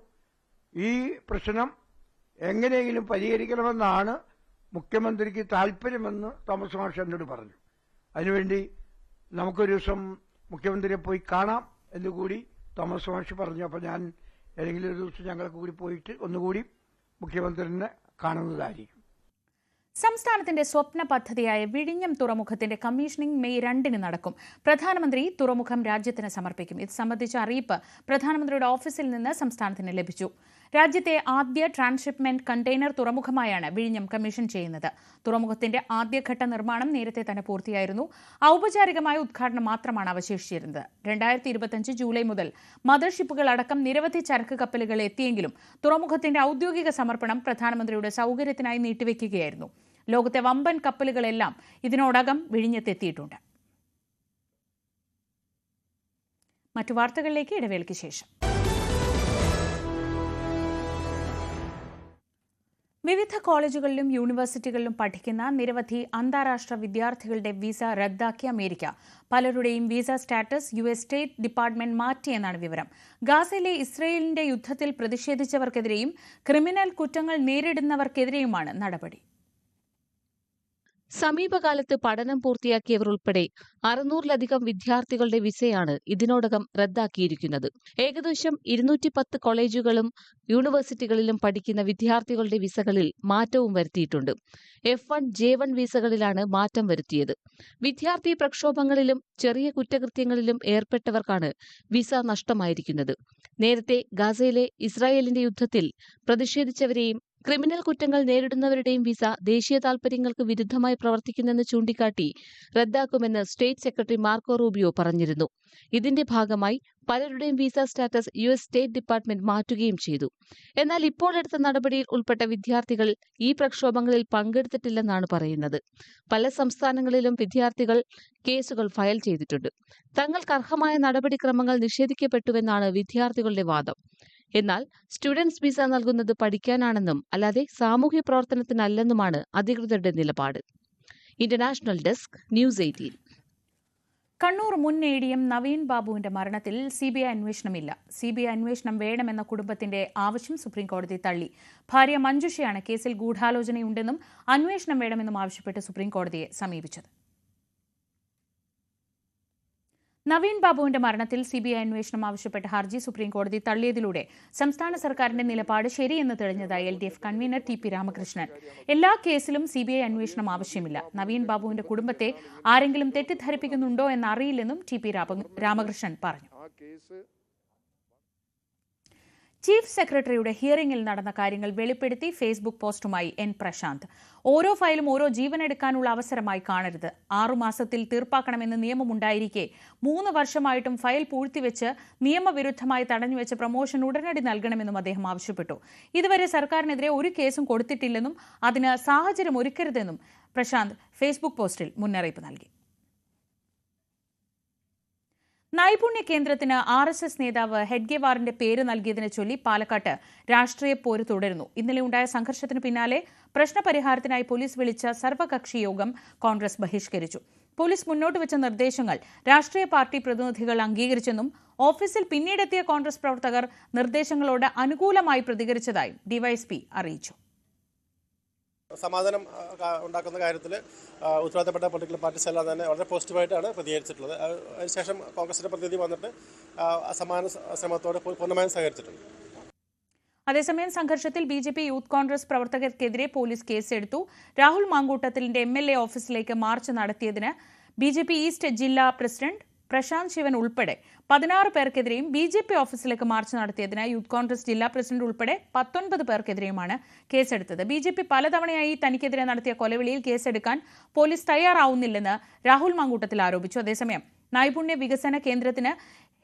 ഈ പ്രശ്നം എങ്ങനെയെങ്കിലും പരിഹരിക്കണമെന്നാണ് മുഖ്യമന്ത്രിക്ക് താല്പര്യമെന്ന് തോമസ് മാസ്റ്റർ എന്നോട് പറഞ്ഞു. അതിനുവേണ്ടി നമുക്കൊരു ദിവസം മുഖ്യമന്ത്രിയെ പോയി കാണാം എന്നുകൂടി തോമസ് മാസ്റ്റർ പറഞ്ഞു. അപ്പോൾ ഞാൻ ഏതെങ്കിലും ഒരു ദിവസം ഞങ്ങൾക്ക് കൂടി പോയിട്ട് ഒന്നുകൂടി മുഖ്യമന്ത്രിനെ കാണുന്നതായിരിക്കും. സംസ്ഥാനത്തിന്റെ സ്വപ്ന പദ്ധതിയായ വിഴിഞ്ഞം തുറമുഖത്തിന്റെ കമ്മീഷനിംഗ് മെയ് 2-ന് നടക്കും. പ്രധാനമന്ത്രി തുറമുഖം രാജ്യത്തിന് സമർപ്പിക്കും. ഇത് സംബന്ധിച്ച അറിയിപ്പ് പ്രധാനമന്ത്രിയുടെ ഓഫീസിൽ നിന്ന് സംസ്ഥാനത്തിന് ലഭിച്ചു. രാജ്യത്തെ ആദ്യ ട്രാൻസ്ഷിപ്മെന്റ് കണ്ടെയ്നർ തുറമുഖമായാണ് വിഴിഞ്ഞം കമ്മീഷൻ ചെയ്യുന്നത്. തുറമുഖത്തിന്റെ ആദ്യഘട്ട നിർമ്മാണം നേരത്തെ തന്നെ പൂർത്തിയായിരുന്നു. ഔപചാരികമായ ഉദ്ഘാടനം മാത്രമാണ് അവശേഷിച്ചിരുന്നത്. 2025 ജൂലൈ മുതൽ മദർഷിപ്പുകൾ അടക്കം നിരവധി ചരക്ക് കപ്പലുകൾ എത്തിയെങ്കിലും തുറമുഖത്തിന്റെ ഔദ്യോഗിക സമർപ്പണം പ്രധാനമന്ത്രിയുടെ സൗകര്യത്തിനായി നീട്ടിവെക്കുകയായിരുന്നു. ലോകത്തെ വമ്പൻ കപ്പലുകളെല്ലാം ഇതിനോടകം വിഴിഞ്ഞത്തെത്തിയിട്ടുണ്ട്. മറ്റു വാർത്തകളിലേക്ക് ഇടവേളയ്ക്ക് ശേഷം. വിവിധ കോളേജുകളിലും യൂണിവേഴ്സിറ്റികളിലും പഠിക്കുന്ന നിരവധി അന്താരാഷ്ട്ര വിദ്യാർത്ഥികളുടെ വിസ റദ്ദാക്കിയ അമേരിക്ക. പലരുടെയും വിസ സ്റ്റാറ്റസ് US സ്റ്റേറ്റ് ഡിപ്പാർട്ട്മെന്റ് മാറ്റിയെന്നാണ് വിവരം. ഗാസയിലെ ഇസ്രയേലിന്റെ യുദ്ധത്തിൽ പ്രതിഷേധിച്ചവർക്കെതിരെയും ക്രിമിനൽ കുറ്റങ്ങൾ നേരിടുന്നവർക്കെതിരെയുമാണ് നടപടി. സമീപകാലത്ത് പഠനം പൂർത്തിയാക്കിയവർ ഉൾപ്പെടെ 600-ലധികം വിദ്യാർത്ഥികളുടെ വിസയാണ് ഇതിനോടകം റദ്ദാക്കിയിരിക്കുന്നത്. ഏകദേശം 210 കോളേജുകളും യൂണിവേഴ്സിറ്റികളിലും പഠിക്കുന്ന വിദ്യാർത്ഥികളുടെ വിസകളിൽ മാറ്റവും വരുത്തിയിട്ടുണ്ട്. F1, J1 വിസകളിലാണ് മാറ്റം വരുത്തിയത്. വിദ്യാർത്ഥി പ്രക്ഷോഭങ്ങളിലും ചെറിയ കുറ്റകൃത്യങ്ങളിലും ഏർപ്പെട്ടവർക്കാണ് വിസ നഷ്ടമായിരിക്കുന്നത്. നേരത്തെ ഗാസയിലെ ഇസ്രായേലിന്റെ യുദ്ധത്തിൽ പ്രതിഷേധിച്ചവരെയും ക്രിമിനൽ കുറ്റങ്ങൾ നേരിടുന്നവരുടെയും വിസ ദേശീയ താൽപര്യങ്ങൾക്ക് വിരുദ്ധമായി പ്രവർത്തിക്കുന്നെന്ന് ചൂണ്ടിക്കാട്ടി റദ്ദാക്കുമെന്ന് സ്റ്റേറ്റ് സെക്രട്ടറി മാർക്കോ റൂബിയോ പറഞ്ഞിരുന്നു. ഇതിന്റെ ഭാഗമായി പലരുടെയും വിസ സ്റ്റാറ്റസ് US സ്റ്റേറ്റ് ഡിപ്പാർട്ട്മെന്റ് മാറ്റുകയും ചെയ്തു. എന്നാൽ ഇപ്പോൾ എടുത്ത നടപടിയിൽ ഉൾപ്പെട്ട വിദ്യാർത്ഥികൾ ഈ പ്രക്ഷോഭങ്ങളിൽ പങ്കെടുത്തിട്ടില്ലെന്നാണ് പറയുന്നത്. പല സംസ്ഥാനങ്ങളിലും വിദ്യാർത്ഥികൾ കേസുകൾ ഫയൽ ചെയ്തിട്ടുണ്ട്. തങ്ങൾക്ക് അർഹമായ നടപടിക്രമങ്ങൾ നിഷേധിക്കപ്പെട്ടുവെന്നാണ് വിദ്യാർത്ഥികളുടെ വാദം. എന്നാൽ സ്റ്റുഡൻസ് വിസ നൽകുന്നത് പഠിക്കാനാണെന്നും അല്ലാതെ സാമൂഹ്യ പ്രവർത്തനത്തിനല്ലെന്നുമാണ് അധികൃതരുടെ നിലപാട്. International desk, news 18. കണ്ണൂർ മുൻ ADM നവീൻ ബാബുവിന്റെ മരണത്തിൽ CBI അന്വേഷണമില്ല. CBI അന്വേഷണം വേണമെന്ന കുടുംബത്തിന്റെ ആവശ്യം സുപ്രീംകോടതി തള്ളി. ഭാര്യ മഞ്ജുഷയാണ് കേസിൽ ഗൂഢാലോചനയുണ്ടെന്നും അന്വേഷണം വേണമെന്നും ആവശ്യപ്പെട്ട് സുപ്രീംകോടതിയെ സമീപിച്ചത്. നവീൻ ബാബുവിന്റെ മരണത്തിൽ CBI അന്വേഷണം ആവശ്യപ്പെട്ട ഹർജി സുപ്രീംകോടതി തള്ളിയതിലൂടെ സംസ്ഥാന സർക്കാരിന്റെ നിലപാട് ശരിയെന്ന് തെളിഞ്ഞതായി LDF കൺവീനർ TP രാമകൃഷ്ണൻ. എല്ലാ കേസിലും CBI അന്വേഷണം ആവശ്യമില്ല. നവീൻ ബാബുവിന്റെ കുടുംബത്തെ ആരെങ്കിലും തെറ്റിദ്ധരിപ്പിക്കുന്നുണ്ടോ എന്നറിയില്ലെന്നും TP രാമകൃഷ്ണൻ പറഞ്ഞു. ചീഫ് സെക്രട്ടറിയുടെ ഹിയറിംഗിൽ നടന്ന കാര്യങ്ങൾ വെളിപ്പെടുത്തി ഫേസ്ബുക്ക് പോസ്റ്റുമായി N പ്രശാന്ത്. ഓരോ ഫയലും ഓരോ ജീവനെടുക്കാനുള്ള അവസരമായി കാണരുത്. 6 മാസത്തിൽ തീർപ്പാക്കണമെന്ന് നിയമമുണ്ടായിരിക്കെ 3 വർഷമായിട്ടും ഫയൽ പൂഴ്ത്തിവെച്ച് നിയമവിരുദ്ധമായി തടഞ്ഞുവെച്ച പ്രമോഷൻ ഉടനടി നൽകണമെന്നും അദ്ദേഹം ആവശ്യപ്പെട്ടു. ഇതുവരെ സർക്കാരിനെതിരെ ഒരു കേസും കൊടുത്തിട്ടില്ലെന്നും അതിന് സാഹചര്യം ഒരുക്കരുതെന്നും പ്രശാന്ത് ഫേസ്ബുക്ക് പോസ്റ്റിൽ മുന്നറിയിപ്പ് നൽകി. നൈപുണ്യ കേന്ദ്രത്തിന് RSS നേതാവ് ഹെഡ്ഗേവാറിന്റെ പേര് നൽകിയതിനെ ചൊല്ലി പാലക്കാട്ട് രാഷ്ട്രീയ പോര് തുടരുന്നു. ഇന്നലെ ഉണ്ടായ സംഘർഷത്തിന് പിന്നാലെ പ്രശ്നപരിഹാരത്തിനായി പോലീസ് വിളിച്ച സർവകക്ഷി യോഗം കോൺഗ്രസ് ബഹിഷ്കരിച്ചു. പോലീസ് മുന്നോട്ട് വെച്ച നിർദ്ദേശങ്ങൾ രാഷ്ട്രീയ പാർട്ടി പ്രതിനിധികൾ അംഗീകരിച്ചെന്നും ഓഫീസിൽ പിന്നീടെത്തിയ കോൺഗ്രസ് പ്രവർത്തകർ നിർദ്ദേശങ്ങളോട് അനുകൂലമായി പ്രതികരിച്ചതായും DYSP അറിയിച്ചു. സമാധാനം ഉണ്ടാക്കുന്ന കാര്യത്തിൽ ഉത്തരവാദിത്തപ്പെട്ട പൊളിറ്റിക്കൽ പാർട്ടീസ് എല്ലാം തന്നെ വളരെ പോസിറ്റീവായിട്ടാണ് പ്രതികരിച്ചിട്ടുള്ളത്. അതിനുശേഷം കോൺഗ്രസിന്റെ പ്രതിനിധി വന്നിട്ട് സമാന ശ്രമത്തോടെ പൂർണ്ണമായും സഹകരിച്ചിട്ടുണ്ട്. അതേസമയം സംഘർഷത്തിൽ BJP യൂത്ത് കോൺഗ്രസ് പ്രവർത്തകർക്കെതിരെ പോലീസ് കേസെടുത്തു. രാഹുൽ മാങ്കൂട്ടത്തിലിന്റെ MLA ഓഫീസിലേക്ക് മാർച്ച് നടത്തിയതിന് BJP ഈസ്റ്റ് ജില്ലാ പ്രസിഡന്റ് പ്രശാന്ത് ശിവൻ ഉൾപ്പെടെ 16 പേർക്കെതിരെയും BJP ഓഫീസിലേക്ക് മാർച്ച് നടത്തിയതിന് യൂത്ത് കോൺഗ്രസ് ജില്ലാ പ്രസിഡന്റ് ഉൾപ്പെടെ 19 പേർക്കെതിരെയുമാണ് കേസെടുത്തത്. BJP പലതവണയായി തനിക്കെതിരെ നടത്തിയ കൊലവിളിയിൽ കേസെടുക്കാൻ പോലീസ് തയ്യാറാവുന്നില്ലെന്ന് രാഹുൽ മാങ്കൂട്ടത്തിൽ ആരോപിച്ചു. അതേസമയം നൈപുണ്യ വികസന കേന്ദ്രത്തിന്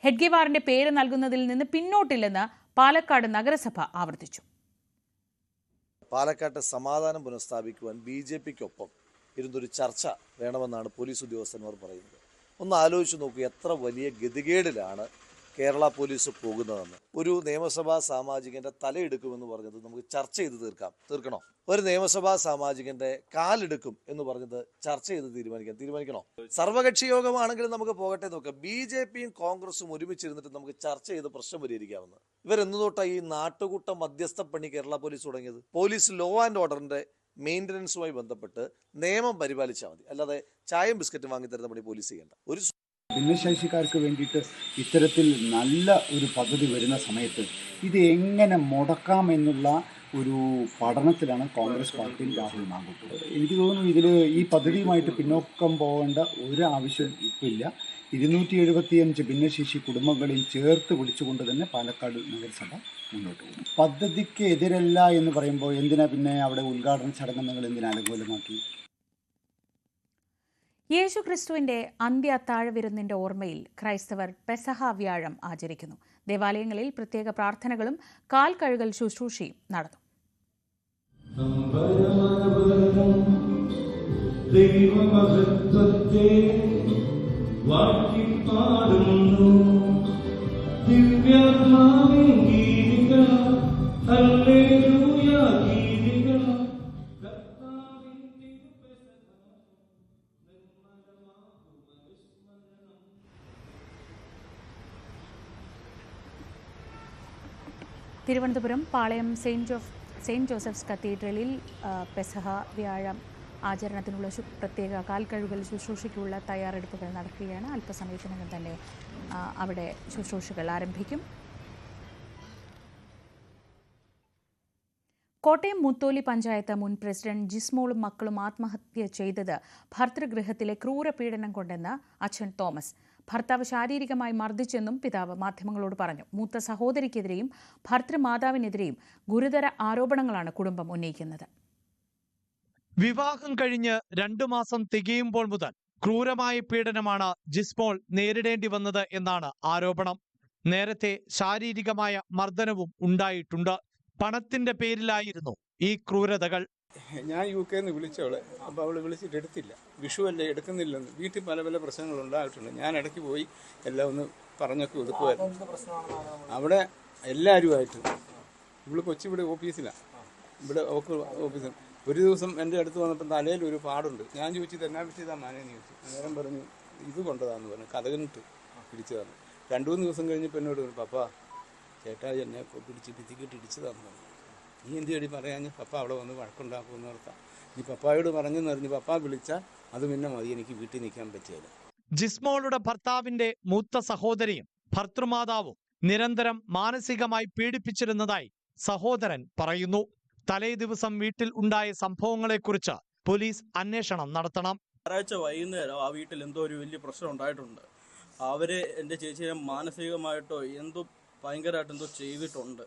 ഹെഡ്ഗേവാറിന്റെ പേര് നൽകുന്നതിൽ നിന്ന് പിന്നോട്ടില്ലെന്ന് പാലക്കാട് നഗരസഭ ആവർത്തിച്ചു. പാലക്കാട്ട് സമാധാനം പുനഃസ്ഥാപിക്കുവാൻ BJPക്കൊപ്പം ഇരുന്നൊരു ചർച്ച വേണമെന്നാണ് പോലീസ് ഉദ്യോഗസ്ഥന്മാർ പറയുന്നത്. ഒന്ന് ആലോചിച്ച് നോക്കൂ, എത്ര വലിയ ഗതികേടിലാണ് കേരള പോലീസ് പോകുന്നതെന്ന്. ഒരു നിയമസഭാ സാമാജികന്റെ തലയെടുക്കുമെന്ന് പറഞ്ഞത് നമുക്ക് ചർച്ച ചെയ്ത് തീർക്കണോ? ഒരു നിയമസഭാ സാമാജികന്റെ കാലെടുക്കും എന്ന് പറഞ്ഞത് ചർച്ച ചെയ്ത് തീരുമാനിക്കണോ? സർവകക്ഷി യോഗമാണെങ്കിലും നമുക്ക് പോകട്ടെ നോക്കാം. BJPയും കോൺഗ്രസും ഒരുമിച്ചിരുന്നിട്ട് നമുക്ക് ചർച്ച ചെയ്ത് പ്രശ്നം പരിഹരിക്കാമെന്ന്. ഇവരെന്നു തൊട്ടാ ഈ നാട്ടുകൂട്ട മധ്യസ്ഥ പണി കേരള പോലീസ് തുടങ്ങിയത്? പോലീസ് ലോ ആൻഡ് ഓർഡറിന്റെ മെയിൻ്റനൻസുമായി ബന്ധപ്പെട്ട് നിയമം പരിപാലിച്ചാൽ മതി, അല്ലാതെ ചായയും ബിസ്ക്കറ്റും വാങ്ങിത്തരുന്ന പണി പോലീസ് ചെയ്യേണ്ട. ഒരു ഭിന്നശേഷിക്കാർക്ക് വേണ്ടിയിട്ട് ഇത്തരത്തിൽ നല്ല ഒരു പദ്ധതി വരുന്ന സമയത്ത് ഇത് എങ്ങനെ മുടക്കാമെന്നുള്ള ഒരു പഠനത്തിലാണ് കോൺഗ്രസ് പാർട്ടിയും രാഹുൽ മാങ്കൂട്ടം. എനിക്ക് തോന്നുന്നു ഇതിൽ ഈ പദ്ധതിയുമായിട്ട് പിന്നോക്കം പോകേണ്ട ഒരു ആവശ്യം ഇപ്പോൾ ഇല്ല. 275 ഭിന്നശേഷി കുടുംബങ്ങളെയും ചേർത്ത് വിളിച്ചുകൊണ്ട് തന്നെ പാലക്കാട് നഗരസഭ മുന്നോട്ട് പോകും. പദ്ധതിക്ക് എതിരല്ല എന്ന് പറയുമ്പോൾ എന്തിനാ പിന്നെ അവിടെ ഉദ്ഘാടന ചടങ്ങ് നിങ്ങൾ എന്തിനാ അനുകൂലമാക്കി? യേശുക്രിസ്തുവിന്റെ അന്ത്യ അത്താഴവിരുന്നിന്റെ ഓർമ്മയിൽ ക്രൈസ്തവർ പെസഹ വ്യാഴം ആചരിക്കുന്നു. ദേവാലയങ്ങളിൽ പ്രത്യേക പ്രാർത്ഥനകളും കാൽ കഴുകൽ ശുശ്രൂഷയും നടന്നു. ദിവ്യാത്മാവേ Geethika hallelujah Geethika Thiruvananthapuram Palayam Saint Joseph's കത്തീഡ്രലിൽ പെസഹ വ്യാഴം ആചരണത്തിനുള്ള പ്രത്യേക കാൽക്കഴുകൽ ശുശ്രൂഷയ്ക്കുള്ള തയ്യാറെടുപ്പുകൾ നടക്കുകയാണ്. അല്പസമയത്തിനകം തന്നെ അവിടെ ശുശ്രൂഷകൾ ആരംഭിക്കും. കോട്ടയം മുത്തോലി പഞ്ചായത്ത് മുൻ പ്രസിഡന്റ് ജിസ്മോളും മക്കളും ആത്മഹത്യ ചെയ്തത് ഭർതൃഗൃഹത്തിലെ ക്രൂരപീഡനം കൊണ്ടെന്ന് അച്ഛൻ തോമസ്. ഭർത്താവ് ശാരീരികമായി മർദ്ദിച്ചെന്നും പിതാവ് മാധ്യമങ്ങളോട് പറഞ്ഞു. മൂത്ത സഹോദരിക്കെതിരെയും ഭർതൃമാതാവിനെതിരെയും ഗുരുതര ആരോപണങ്ങളാണ് കുടുംബം ഉന്നയിക്കുന്നത്. വിവാഹം കഴിഞ്ഞ് 2 മാസം തികയുമ്പോൾ മുതൽ ക്രൂരമായ പീഡനമാണ് ജിസ്മോൾ നേരിടേണ്ടി വന്നത് എന്നാണ് ആരോപണം. നേരത്തെ ശാരീരികമായ മർദ്ദനവും ഉണ്ടായിട്ടുണ്ട്. പണത്തിന്റെ പേരിലായിരുന്നു ഈ ക്രൂരതകൾ. ഞാൻ UK നിന്ന് വിളിച്ചവളെ, അപ്പോൾ അവൾ വിളിച്ചിട്ട് എടുത്തില്ല. വിഷുവല്ലേ എടുക്കുന്നില്ലെന്ന്. വീട്ടിൽ പല പല പ്രശ്നങ്ങൾ ഉണ്ടായിട്ടുണ്ട്. ഞാൻ ഇടയ്ക്ക് പോയി എല്ലാം ഒന്ന് പറഞ്ഞൊക്കെ ഒതുക്കുമായിരുന്നു. അവിടെ എല്ലാവരുമായിട്ട് ഇവള് കൊച്ചിവിടെ ഓഫീസിലാണ്. ഇവിടെ ഓഫീസിൽ ഒരു ദിവസം എൻ്റെ അടുത്ത് വന്നപ്പോൾ തലയിൽ ഒരു പാടുണ്ട്. ഞാൻ ചോദിച്ചു എന്നാ പറ്റിയതാ മാനേന്ന് ചോദിച്ചു. നേരം പറഞ്ഞു ഇത് കൊണ്ടതാന്ന് പറഞ്ഞു. കഥകനിട്ട് പിടിച്ചതാണ്. 2-3 ദിവസം കഴിഞ്ഞപ്പോൾ എന്നോട് പറഞ്ഞു, പപ്പാ ചേട്ടാ എന്നെ പിടിച്ച് ഭിത്തിക്കിട്ട് ഇടിച്ചതാന്ന് പറഞ്ഞു. നീ എന്ത് ചേടി പറയാഞ്ഞ് പപ്പ അവിടെ വന്ന് വഴക്കുണ്ടാക്കുമെന്ന് ഓർത്താം. നീ പപ്പായോട് പറഞ്ഞെന്നറിഞ്ഞ് പപ്പ വിളിച്ചാൽ അത് പിന്നെ മതി, എനിക്ക് വീട്ടിൽ നിൽക്കാൻ പറ്റിയത്. ജിസ്മോളുടെ ഭർത്താവിന്റെ മൂത്ത സഹോദരിയും ഭർതൃമാതാവും നിരന്തരം മാനസികമായി പീഡിപ്പിച്ചിരുന്നതായി സഹോദരൻ പറയുന്നു. തലേ ദിവസം വീട്ടിൽ ഉണ്ടായ സംഭവങ്ങളെക്കുറിച്ച് പോലീസ് അന്വേഷണം നടത്തണം. ഞായറാഴ്ച വൈകുന്നേരം ആ വീട്ടിൽ എന്തോ ഒരു വലിയ പ്രശ്നം ഉണ്ടായിട്ടുണ്ട്. അവരെ എൻ്റെ ചേച്ചിയെ മാനസികമായിട്ടോ എന്തോ ഭയങ്കരമായിട്ട് എന്തോ ചെയ്തിട്ടുണ്ട്.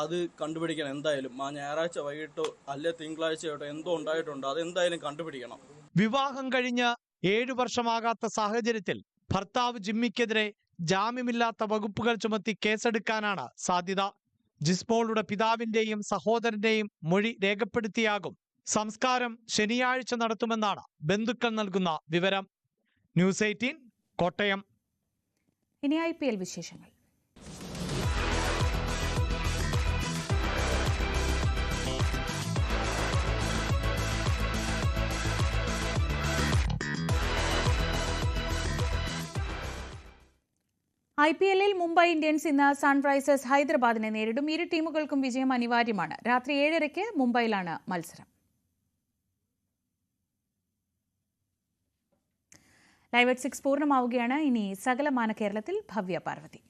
അത് കണ്ടുപിടിക്കണം എന്തായാലും. ആ ഞായറാഴ്ച വൈകിട്ടോ അല്ലെ തിങ്കളാഴ്ചയോട്ടോ എന്തോ ഉണ്ടായിട്ടുണ്ട്. അതെന്തായാലും കണ്ടുപിടിക്കണം. വിവാഹം കഴിഞ്ഞ് 7 വർഷമാകാത്ത സാഹചര്യത്തിൽ ഭർത്താവ് ജിമ്മിക്കെതിരെ ജാമ്യമില്ലാത്ത വകുപ്പുകൾ ചുമത്തി കേസെടുക്കാനാണ് സാധ്യത. ജിസ്മോളുടെ പിതാവിന്റെയും സഹോദരന്റെയും മൊഴി രേഖപ്പെടുത്തിയാകും സംസ്കാരം ശനിയാഴ്ച നടത്തുമെന്നാണ് ബന്ധുക്കൾ നൽകുന്ന വിവരം. ന്യൂസ് 18 കോട്ടയം. ഇനി IPL വിശേഷങ്ങൾ. IPL-ൽ മുംബൈ ഇന്ത്യൻസ് ഇന്ന് സൺറൈസേഴ്സ് ഹൈദരാബാദിനെ നേരിടും. ഇരു ടീമുകൾക്കും വിജയം അനിവാര്യമാണ്. രാത്രി 7:30 മുംബൈയിലാണ് മത്സരം. ലൈവ് at 6 പൂർണ്ണമാവുകയാണ്. ഇനി സകലമാന കേരളത്തിൽ ഭവ്യ പാർവതി.